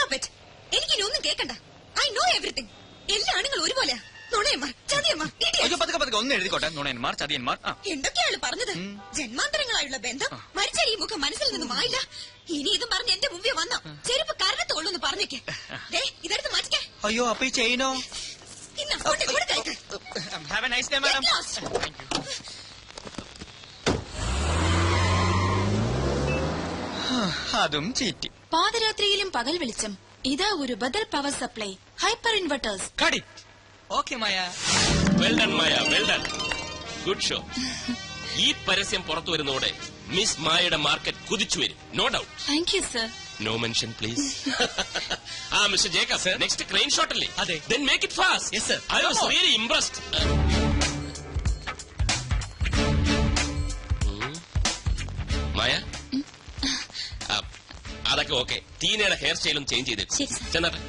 Stop it. എനിക്കിനി ഒന്നും കേൾക്കണ്ട. I know everything. എല്ലാ ആണുങ്ങളും ഒരുപോലെ. നുണയന്മാർ, ചതിയന്മാർ, ഒന്ന് എഴുതിക്കോട്ടെ. നുണയന്മാർ, ചതിയന്മാർ. എന്തൊക്കെയാണ് പറഞ്ഞത്? ജന്മാന്തരങ്ങളായുള്ള ബന്ധം മരിച്ച ഈ മുഖം മനസ്സിൽ നിന്നും ആയില്ല. ഇനി ഇതും പറഞ്ഞ് എന്റെ മുമ്പിൽ വന്നോ ചെരുപ്പ് കരണത്തോളൂന്ന് പറഞ്ഞേക്ക്. ഇതെടുത്ത് മാറ്റിക്കേ. അയ്യോ, അപ്പൊ ഈ ചെയിനോ? അതും ചീറ്റി. പാതിരാത്രിയിലും പകൽ വെളിച്ചം. ഇതാ ഒരു ബദൽ power supply. Hyper inverters. Okay Maya. Well done Maya, well done. Good show. ഈ പരസ്യം പുറത്തു വരുന്നതോടെ മിസ് മായയുടെ മാർക്കറ്റ് കുതിച്ചു വരും. No doubt. Thank you sir. No mention please. Mister Jacob, next crane shot അല്ലേ? അതെ. Then make it fast. Yes sir. I was really impressed. മായ, അതൊക്കെ ഓക്കെ. ടീനയുടെ ഹെയർ സ്റ്റൈലും ചേഞ്ച് ചെയ്തേക്കും. ചെന്നാട്ടെ.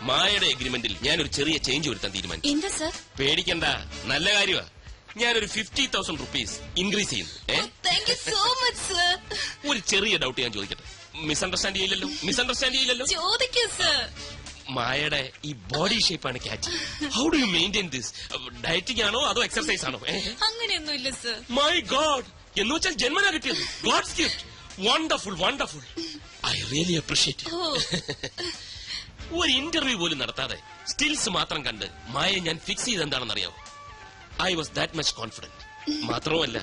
മായയുടെ എഗ്രിമെന്റിൽ ഞാനൊരു ചെറിയ ചേഞ്ച് വരുത്താൻ തീരുമാനിച്ചു. എന്താ സർ? പേടിക്കണ്ട, നല്ല കാര്യമാ. ഞാനൊരു 50,000 റുപ്പീസ് ഇൻക്രീസ് ചെയ്യുന്നു. ഒരു ചെറിയ ഡൗട്ട് ഞാൻ ചോദിക്കട്ടെ? മിസ്അണ്ടർസ്റ്റാൻഡ് ചെയ്യില്ലല്ലോ? ചോദിക്കൂ സർ. മായയുടെ ഈ ബോഡി ഷേപ്പാണ് catch. How do you maintain this? Dieting ആണോ അതോ എക്സർസൈസ് ആണോ? അങ്ങനെയൊന്നുമില്ല സർ. മൈ ഗോഡ്, എന്ന് വെച്ചാൽ ജന്മനാ കിട്ടിയത്. God's gift. Wonderful, wonderful. I really appreciate. ഒരു ഇന്റർവ്യൂ പോലും നടത്താതെ സ്റ്റിൽസ് മാത്രം കണ്ട് മായ ഞാൻ ഫിക്സ് ചെയ്തെന്താണെന്ന് അറിയാവോ? I was that much confident. മാത്രമല്ല,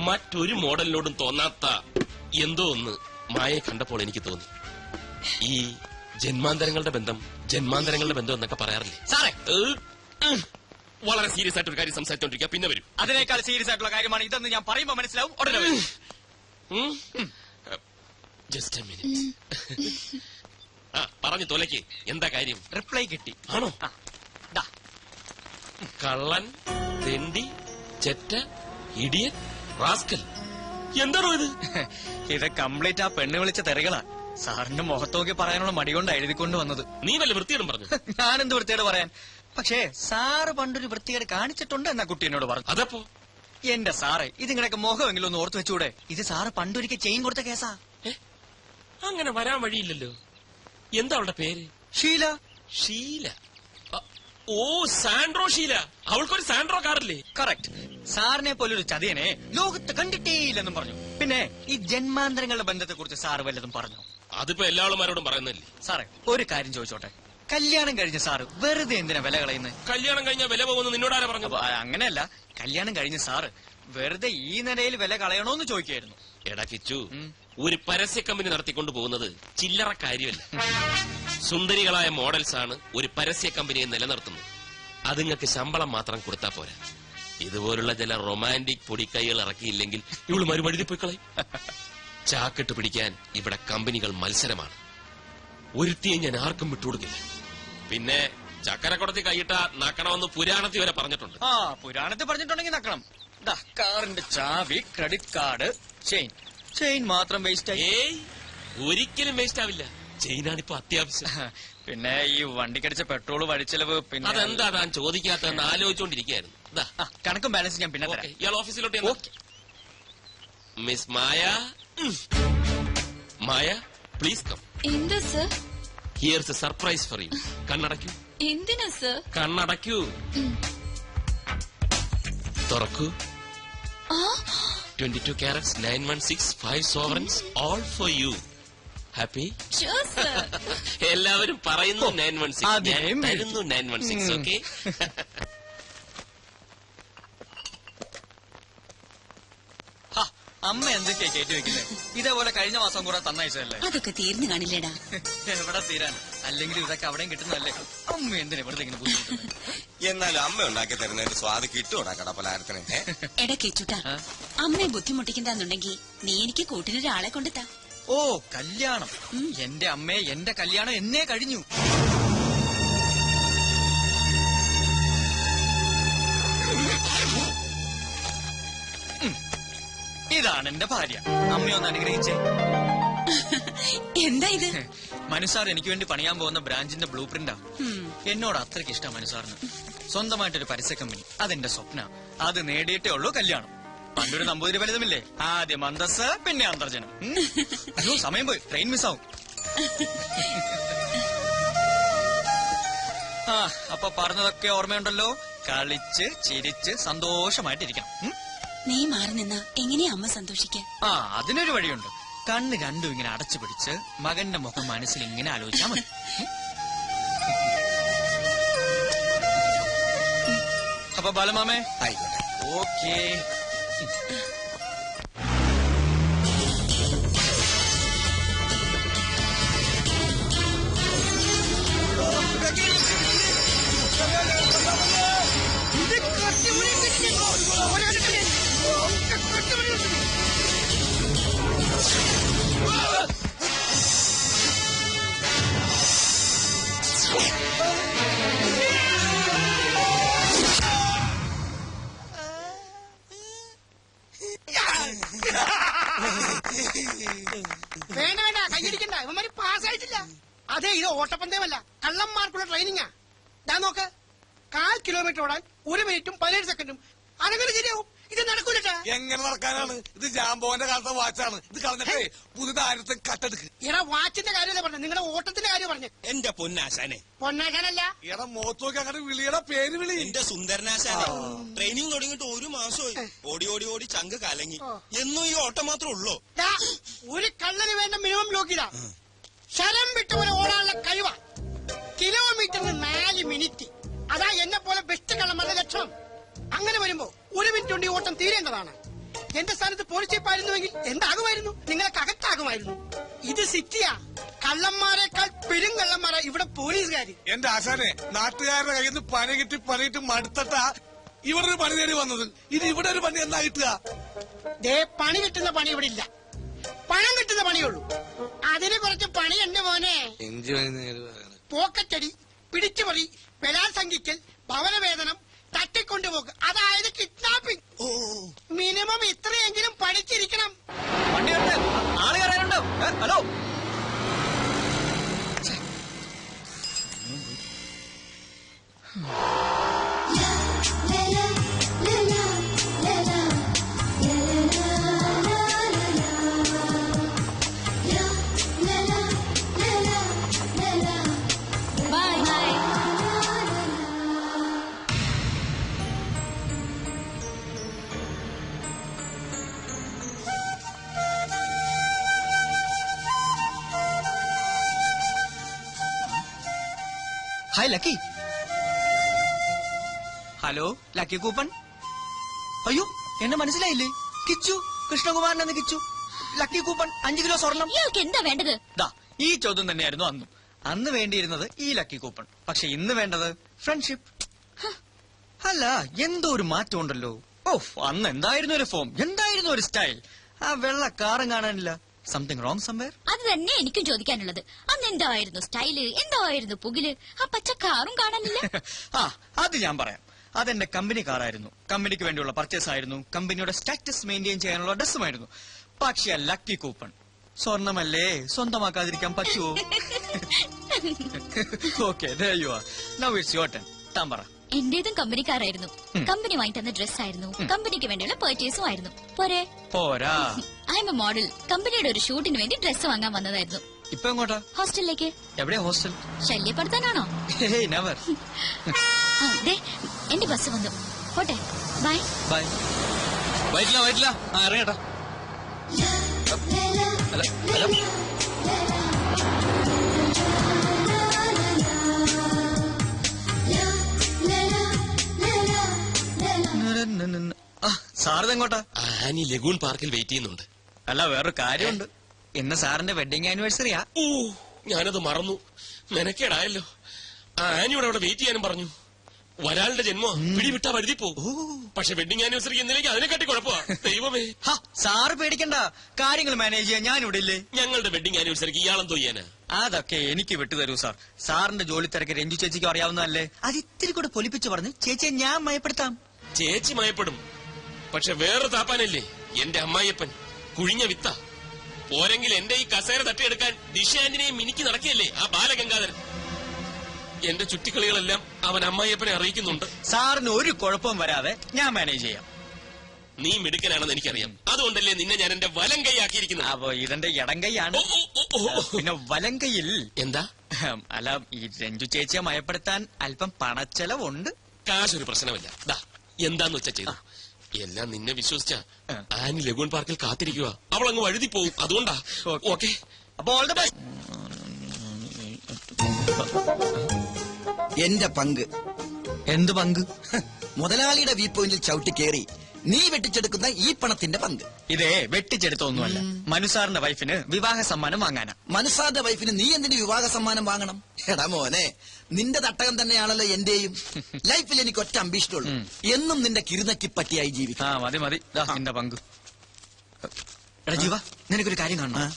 മറ്റൊരു മോഡലിനോടും തോന്നാത്ത എന്തോ ഒന്ന് മായയെ കണ്ടപ്പോൾ എനിക്ക് തോന്നി. ഈ ജന്മാന്തരങ്ങളുടെ ബന്ധം എന്നൊക്കെ പറയാറില്ലേ സാറേ? വളരെ സീരിയസ് ആയിട്ട് ഒരു കാര്യം സംസാരിച്ചോണ്ടിരിക്കുക, പിന്നെ വരും. അതിനേക്കാൾ സീരിയസ് ആയിട്ടുള്ള കാര്യമാണ് ഇതെന്ന് ഞാൻ പറയുമ്പോ മനസ്സിലാവും. ഉടനെ വരും. Just A minute. പറഞ്ഞു തോലയ്ക്ക് എന്താ കാര്യം? റിപ്ലൈ കിട്ടി. ആണോ? കള്ളൻ, തെണ്ടി, ചെറ്റ, ഇഡിയൻ, റാസ്കൽ. എന്താണോ ഇത്? ഇത് കംപ്ലീറ്റ് ആ പെണ്ണ് വിളിച്ച തെറികളാ. സാറിന്റെ മുഖത്തോക്കി പറയാനുള്ള മടി കൊണ്ട് എഴുതിക്കൊണ്ട് വന്നത്. നീ വല്ല വൃത്തിയോടും പറഞ്ഞു? ഞാനെന്ത് വൃത്തിയോട് പറയാൻ? പക്ഷേ സാറ് പണ്ടൊരു വൃത്തികേട് കാണിച്ചിട്ടുണ്ട് എന്നാ കുട്ടി എന്നോട് പറഞ്ഞു. അതപ്പോ? എന്റെ സാറേ, ഇതിങ്ങനെയൊക്കെ മുഖമെങ്കിലും ഒന്ന് ഓർത്തു വെച്ചൂടെ? ഇത് സാറ് പണ്ടൊരിക്കൽ ചെയിൻ കൊടുത്ത കേസാ. അങ്ങനെ വരാൻ വഴിയില്ലല്ലോ. എന്താ അവളുടെ പേര്? ഷീല. ഷീല? ഓ, സാൻഡ്രോ ഷീല. അവൾക്കൊരു സാൻഡ്രോ കാറില്ലേ? കറക്റ്റ്. സാറിനെ പോലൊരു ചതിയനെ ലോകത്ത് കണ്ടിട്ടേയില്ലെന്നും പറഞ്ഞു. പിന്നെ ഈ ജന്മാന്തരങ്ങളുടെ ബന്ധത്തെ കുറിച്ച് സാറ് വല്ലതും പറഞ്ഞു? അതിപ്പോ എല്ലാ ആളുമാരോടും പറയുന്നില്ലേ? സാറേ, ഒരു കാര്യം ചോദിച്ചോട്ടെ? കല്യാണം കഴിഞ്ഞ സാറ് വെറുതെ എന്തിനാ വില കളയുന്നത്? കല്യാണം കഴിഞ്ഞാൽ വില പോകുന്നു നിന്നോടാരാ പറഞ്ഞു? അങ്ങനെയല്ല, കല്യാണം കഴിഞ്ഞ സാറ് വെറുതെ ഈ നിലയിൽ വില കളയണോന്ന് ചോദിക്കായിരുന്നു. എടാ കിച്ചു, ഒരു പരസ്യ കമ്പനി നടത്തിക്കൊണ്ടു പോകുന്നത് ചില്ലറ കാര്യമല്ല. സുന്ദരികളായ മോഡൽസ് ആണ് ഒരു പരസ്യ കമ്പനിയെ നിലനിർത്തുന്നത്. അതുങ്ങൾക്ക് ശമ്പളം മാത്രം കൊടുത്താ പോരാ. ഇതുപോലുള്ള ചില റൊമാൻറ്റിക് പൊടിക്കൈകൾ ഇറക്കിയില്ലെങ്കിൽ ഇവള് മറുപടി പോയി കളയും. ചാക്കിട്ട് പിടിക്കാൻ ഇവിടെ കമ്പനികൾ മത്സരമാണ്. ഒരുത്തിയെ ഞാൻ ആർക്കും വിട്ടുകൊടുക്കില്ല. പിന്നെ ചക്കരക്കുടത്തി കൈയിട്ട നക്കണമെന്ന് പുരാണത്തിൽ വരെ പറഞ്ഞിട്ടുണ്ട്. പുരാണത്തിൽ പറഞ്ഞിട്ടുണ്ടെങ്കിൽ നക്കണം. കാറിന്റെ ചാവി, ക്രെഡിറ്റ് കാർഡ്, ചെയിൻ മാത്രം വേസ്റ്റ് ആയി. ഒരിക്കലും വേസ്റ്റ് ആവില്ല. ചെയിനാണിപ്പോ അത്യാവശ്യം. പിന്നെ ഈ വണ്ടിക്കടിച്ച പെട്രോൾ, വഴിച്ചെലവ്, പിന്നെ അതെന്താ താൻ ചോദിക്കാത്തതെന്ന് ആലോചിച്ചോണ്ടിരിക്കുകയായിരുന്നു. കണക്കും ബാലൻസ് ഞാൻ പിന്നെ തരാം. ഇയാൾ ഓഫീസിലോട്ട്. Miss Maya, Maya please come. എന്താ sir? Here's a surprise for you. കണ്ണടയ്ക്കൂ. എന്തിനാ സർ? കണ്ണടയ്ക്കൂ. തുറക്കൂ. 22 carats 916 5 sovereigns all for you. Happy? Sure sir. എല്ലാവരും പറയുന്നു 916. ഞാൻ തരുന്നു 916. ഓക്കെ? അമ്മ എന്തൊക്കെയാ കയറ്റി വെക്കുന്നത്? ഇതേപോലെ കഴിഞ്ഞ മാസം കൂടെ തന്നയച്ചതല്ലേ? അതൊക്കെ തീർന്നു കാണില്ലേടാ. എവിടെ തീരാൻ? അല്ലെങ്കിൽ ഇതൊക്കെ അവിടെയും കിട്ടുന്നതല്ലേ? അമ്മ എന്തിനാ വെറുതെ ഇങ്ങനെ ബുദ്ധിമുട്ടുന്നത്? എന്നാലും അമ്മ ഉണ്ടാക്കി തരുന്നതിന്റെ സ്വാദ് കിട്ടൂടാ കടപ്പലാരത്തിന്. എടാ കേച്ചുട്ടാ, അമ്മയെ ബുദ്ധിമുട്ടിക്കണ്ടെന്നുണ്ടെങ്കിൽ നീ എനിക്ക് കൂട്ടിനൊരാളെ കൊണ്ടെത്താ. ഓ, കല്യാണം. എന്റെ അമ്മയെ എന്റെ കല്യാണം എന്നേ കഴിഞ്ഞു. ഇതാണ് എന്റെ ഭാര്യ. അമ്മയൊന്ന് അനുഗ്രഹിച്ചേ. എന്താ ഇത്? മനുസാർ എനിക്ക് വേണ്ടി പണിയാൻ പോകുന്ന ബ്രാഞ്ചിന്റെ ബ്ലൂ പ്രിന്റാ. എന്നോട് അത്രയ്ക്ക് ഇഷ്ടം മനുസാറിന്. സ്വന്തമായിട്ടൊരു പരസ്യ കമ്പനി, അതെന്റെ സ്വപ്ന. അത് നേടിയിട്ടേ ഉള്ളൂ കല്യാണം. പണ്ടൊരു നമ്പൂതിരി ഫലിതമില്ലേ? ആദ്യം അന്തസ്, പിന്നെ അന്തർജനം. അയ്യോ, സമയം പോയി, ട്രെയിൻ മിസ്സാവും. ആ അപ്പൊ പറഞ്ഞതൊക്കെ ഓർമ്മയുണ്ടല്ലോ. കളിച്ച് ചിരിച്ച് സന്തോഷമായിട്ടിരിക്കണം. നീ മാറി നിന്ന് എങ്ങനെയാ അമ്മ സന്തോഷിക്കാൻ? ആ അതിനൊരു വഴിയുണ്ട്. കണ്ണ് രണ്ടും ഇങ്ങനെ അടച്ചു പിടിച്ച് മകന്റെ മുഖം മനസ്സിൽ ഇങ്ങനെ ആലോചിച്ചാൽ മതി. അപ്പൊ ബാലമാമേ ആയിക്കോട്ടെ. ഓക്കേ. വേണ്ട വേണ്ട കൈയടിക്കണ്ട, ഇവന്മാര് പാസ്സായിട്ടില്ല. അതെ, ഇത് ഓട്ടപ്പന്തയമല്ല, കള്ളന്മാർക്കുള്ള ട്രെയിനിങ്ങാ. ഞാൻ നോക്ക്, 1/4 കിലോമീറ്റർ ഓടാൻ 1 മിനിറ്റും 17 സെക്കൻഡും. അനങ്ങനെ ശരിയാവും. ഇത് നടക്കൂലട്ടാ. എങ്ങനെ നടക്കാനാണ്? ഇത് ജാമ്പോന്റെ കാലത്തെ വാച്ചാണ്. ഇത് കളഞ്ഞിട്ടേ പുതുതാരത്തെ കട്ടെടുക്ക്. എടാ വാച്ചിന്റെ കാര്യമല്ലേ പറഞ്ഞത്, നിങ്ങളുടെ ഓട്ടത്തിന്റെ കാര്യം പറഞ്ഞു. എന്റെ പൊന്നാശാനെ, പൊന്നാശാനല്ല, എടാ മോത്ത് നോക്കി അങ്ങനെ വിളിയുടെ പേര് വിളി. എന്റെ സുന്ദരനാശാനെ, ട്രെയിനിങ് തുടങ്ങിയിട്ട് 1 മാസമായി. ഓടി ഓടി ഓടി ചങ്ക് കലങ്ങി. എന്നും ഈ ഓട്ടം മാത്രമേ ഉള്ളൂ. ദാ, ഒരു കള്ളന് വേണ്ട മിനിമം ലോക്കിതാ. ശരം വിട്ട് പോലെ ഓടാനുള്ള കഴിവാ. കിലോമീറ്ററിന് 4 മിനിറ്റ്. അതാ എന്നെ പോലെ ബെസ്റ്റ് കള്ളന്മാരുടെ ലക്ഷണം. അങ്ങനെ വരുമ്പോ 1 മിനിറ്റ് കൊണ്ട് ഈ ഓട്ടം തീരേണ്ടതാണ്. എന്റെ സ്ഥാനത്ത് പോലീസ് ചീപ്പായിരുന്നുവെങ്കിൽ എന്താകുമായിരുന്നു? നിങ്ങൾക്ക് അകത്താകുമായിരുന്നു. ഇത് സിറ്റിയാ. കള്ളന്മാരെക്കാൾ പെരും കള്ളന്മാരാ ഇവിടെ പോലീസുകാര്. എന്റെ ആശാനെ, നാട്ടുകാരുടെ കയ്യിൽ നിന്ന് പണി കിട്ടി പണിയിട്ട് മടുത്തട്ടാ ഇവിടെ ഒരു പണി തേടി വന്നത്. ഇത് ഇവിടെ ഒരു പണി എന്താ കിട്ടുക? ദേ, പണി കിട്ടുന്ന പണി ഇവിടെ ഇല്ല. പണം കിട്ടുന്ന പണിയുള്ളൂ. അതിന് കുറച്ച് പണി എന്റെ മോനെ. പോക്കറ്റടി, പിടിച്ചുപറി, ബലാത്സംഗിക്കൽ, ഭവനവേതനം, തട്ടിക്കൊണ്ടുപോക്ക്, അതായത് കിഡ്നാപ്പിംഗ്. മിനിമം ഇത്രയെങ്കിലും പഠിച്ചിരിക്കണം. വണ്ടിയുണ്ട്, ആള് കയറാനുണ്ട്. Hello. Hi lucky. Hello lucky coupon. അയ്യോ, എന്നെ മനസ്സിലായില്ലേ? കിച്ചു, കൃഷ്ണകുമാരൻ എന്ന് കിച്ചു. ലക്കി കൂപ്പൺ 5 കിലോ സ്വർണം. ഇയാൾക്ക് എന്താ വേണ്ടത്? ദാ ഈ ചോദ്യം തന്നെയായിരുന്നു അന്നും. അന്ന് വേണ്ടിയിരുന്നത് ഈ ലക്കി കൂപ്പൺ. പക്ഷെ ഇന്ന് വേണ്ടത് ഫ്രണ്ട്ഷിപ്പ്. അല്ല, എന്തോ ഒരു മാറ്റം ഉണ്ടല്ലോ. ഓഫ്, അന്ന് എന്തായിരുന്നു ഒരു ഫോം, എന്തായിരുന്നു ഒരു സ്റ്റൈൽ. ആ വെള്ള കാറും കാണാനില്ല. Something wrong somewhere. അത് തന്നെ എനിക്കും ചോദിക്കാനുള്ളത്. അന്ന് എന്തായിരുന്നു സ്റ്റൈല്, എന്തായിരുന്നു പുകില്, ആ പച്ച കാറും കാണാനില്ല. ആ അത് ഞാൻ പറയാം. അതെന്റെ കമ്പനി കാറായിരുന്നു. കമ്പനിക്ക് വേണ്ടിയുള്ള പർച്ചേസ് ആയിരുന്നു. കമ്പനിയുടെ സ്റ്റാറ്റസ് മെയിൻറ്റെയിൻ ചെയ്യാനുള്ള ഡ്രസ്സുമായിരുന്നു. പക്ഷെ ലക്കി കൂപ്പൺ സ്വർണമല്ലേ, സ്വന്തമാക്കാതിരിക്കാൻ പറ്റുമോ? Okay, now it's your turn. താൻ പറ. എന്റേതും കമ്പനിക്കാരായിരുന്നു. കമ്പനി വാങ്ങി തന്ന ഡ്രസ് ആയിരുന്നു. കമ്പനിക്ക് വേണ്ടിയുള്ള പർച്ചേസും ആയിരുന്നു. പോരെ? പോരാ. I M A model. കമ്പനിയുടെ ഒരു ഷൂട്ടിന് വേണ്ടി ഡ്രസ് വാങ്ങാൻ വന്നതായിരുന്നു. ഇപ്പൊ എങ്ങോട്ടാ? ഹോസ്റ്റലിലേക്ക്. എവിടെയാ ഹോസ്റ്റൽ? ശല്യപ്പെടുത്താനാണോ? നെവർ. എന്റെ ബസ് വന്നു. പോട്ടെ, ബൈ. ബൈ. വൈറ്റില്ല. ആ ഇറങ്ങട്ടാ. സാറിതെങ്ങോട്ടാ? ആനി ലഗൂൺ പാർക്കിൽ വെയിറ്റ് ചെയ്യുന്നുണ്ട്. അല്ല, വേറൊരു കാര്യമുണ്ട്. ഇന്ന് സാറിന്റെ വെഡിങ് ആനിവേഴ്സറിയാ. ഓ, ഞാനത് മറന്നു. മെനക്കേടായല്ലോ. ആനിയോട് അവിടെ വെയിറ്റ് ചെയ്യാനും പറഞ്ഞു. വരാളുടെ ജന്മോ പിടിവിട്ടാ വഴുതി പോകും. പക്ഷെ വെഡിങ് ആനിവേഴ്സറിക്ക് എന്തിലേക്ക് അതിനെക്കാട്ടി കുഴപ്പമാ. ദൈവമേ. സാറ് പേടിക്കണ്ട, കാര്യങ്ങൾ മാനേജ് ചെയ്യാൻ ഞാൻ ഇവിടെ ഇല്ലേ? ഞങ്ങളുടെ വെഡിങ് ആനിവേഴ്സറിക്ക് ഇയാളെന്തോ ചെയ്യാനാ? അതൊക്കെ എനിക്ക് വിട്ടുതരൂ സാർ. സാറിന്റെ ജോലി തിരക്ക് രഞ്ജു ചേച്ചിക്ക് അറിയാവുന്നതല്ലേ. അത് ഇത്തിരി കൂടെ പൊലിപ്പിച്ച് പറഞ്ഞ് ചേച്ചിയെ ഞാൻ മയപ്പെടുത്താം. ചേച്ചി മയപ്പെടും. പക്ഷെ വേറെ താപ്പാനല്ലേ എന്റെ അമ്മായിയപ്പൻ. കുഴിഞ്ഞ വിത്ത. പോരെങ്കിൽ എന്റെ ഈ കസേര തട്ടിയെടുക്കാൻ ദിശ ആന്റിനെയും മിനിക്ക് നടക്കുകയല്ലേ ആ ബാലഗംഗാധരൻ. എന്റെ ചുറ്റിക്കളികളെല്ലാം അവൻ അമ്മായിയപ്പനെ അറിയിക്കുന്നുണ്ട്. സാറിന് ഒരു കുഴപ്പവും വരാതെ ഞാൻ മാനേജ് ചെയ്യാം. നീ മിടുക്കനാണെന്ന് എനിക്കറിയാം. അതുകൊണ്ടല്ലേ നിന്നെ ഞാൻ എന്റെ വലം കൈയാക്കിയിരിക്കുന്നത്. അപ്പൊ ഇതെന്റെ ഇടം കൈയാണ്. പിന്നെ വലം കൈയിൽ എന്താ? അല്ല, ഈ രഞ്ജു ചേച്ചിയെ മയപ്പെടുത്താൻ അല്പം പണച്ചെലവുണ്ട്. കാശൊരു പ്രശ്നമല്ല. ദാ എന്താന്ന് വെച്ചാ ചെയ്തു. എല്ലാം നിന്നെ വിശ്വസിച്ച ആനി ലഗൂൺ പാർക്കിൽ കാത്തിരിക്കുക. അവൾ അങ്ങ് വഴുതി പോവും. അതുകൊണ്ടാ. ഓക്കെ, അപ്പൊ ഓൾ ദ ബെസ്റ്റ്. എന്റെ പങ്ക്. എന്ത് പങ്ക്? മുതലാളിയുടെ വ്യൂ പോയിന്റിൽ ചവിട്ടി കയറി നീ വെട്ടിച്ചെടുക്കുന്ന ഈ പണത്തിന്റെ പങ്ക്. ഇതേ വെട്ടിച്ചെടുത്തൊന്നുമല്ല, മനുസാറിന്റെ വൈഫിന് വിവാഹ സമ്മാനം വാങ്ങാനാ. മനസ്സാന്റെ വൈഫിന് നീ എന്തിന് വിവാഹ സമ്മാനം വാങ്ങണം? എടാ മോനെ, നിന്റെ തട്ടകം തന്നെയാണല്ലോ എന്റെയും. ലൈഫിൽ എനിക്ക് ഒറ്റ അംബീഷനുള്ളൂ, എന്നും നിന്റെ കിരുനക്കി പറ്റിയായി ജീവിക്കാം. മതി മതി, നിന്റെ പങ്ക്. എടാ ജീവ, നിനക്കൊരു കാര്യം കാണണം.